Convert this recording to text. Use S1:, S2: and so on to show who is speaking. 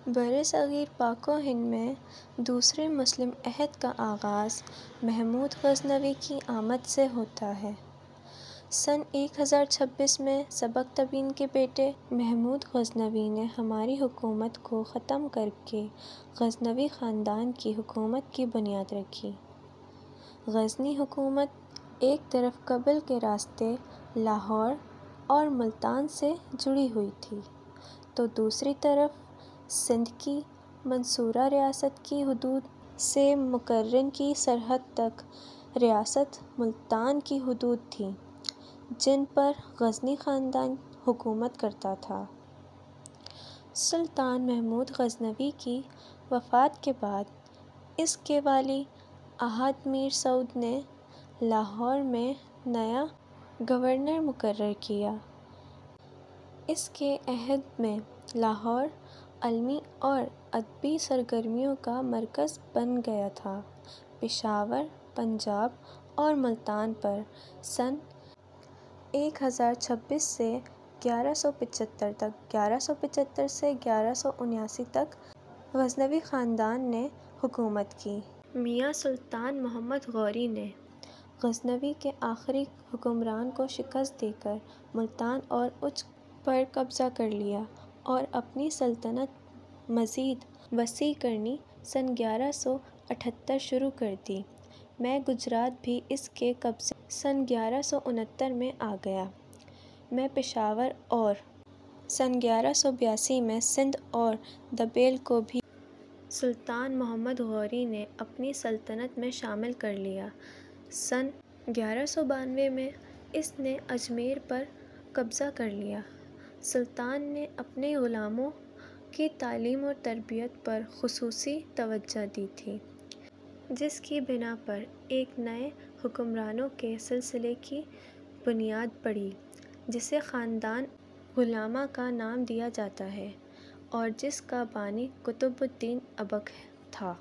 S1: برصغیر پاک و ہند میں دوسرے مسلم عہد کا آغاز محمود غزنوی کی آمد سے ہوتا ہے۔ سن 1026 میں سبکتگین کے بیٹے محمود غزنوی نے ہماری حکومت کو ختم کرکے غزنوی خاندان کی حکومت کی بنیاد رکھی۔ غزنی حکومت ایک طرف کابل کے راستے لاہور اور ملتان سے جڑی ہوئی تھی تو دوسری طرف سندھ کی منصورہ ریاست کی حدود سے مکران کی سرحد تک ریاست ملتان کی حدود تھیں جن پر غزنی خاندان حکومت کرتا تھا۔ سلطان محمود غزنوی کی وفات کے بعد اس کے والی عہد میر سعود نے لاہور میں نیا گورنر مقرر کیا۔ اس کے عہد میں لاہور علمی اور ادبی سرگرمیوں کا مرکز بن گیا تھا۔ پشاور، پنجاب اور ملتان پر سن 1026 سے 1175 تک 1175 سے 1179 تک غزنوی خاندان نے حکومت کی۔ میاں سلطان محمد غوری نے غزنوی کے آخری حکمران کو شکست دے کر ملتان اور اچ پر قبضہ کر لیا اور اپنی سلطنت مزید وسیع کرنی سن 1178 شروع کر دی میں گجرات بھی اس کے قبضے سن 1169 میں آ گیا میں پشاور اور سن 1182 میں سندھ اور دبیل کو بھی سلطان محمد غوری نے اپنی سلطنت میں شامل کر لیا۔ سن 1192 میں اس نے اجمیر پر قبضہ کر لیا۔ سلطان نے اپنے غلاموں کی تعلیم اور تربیت پر خصوصی توجہ دی تھی جس کی بنا پر ایک نئے حکمرانوں کے سلسلے کی بنیاد پڑی جسے خاندان غلامہ کا نام دیا جاتا ہے اور جس کا بانی قطب الدین ایبک تھا۔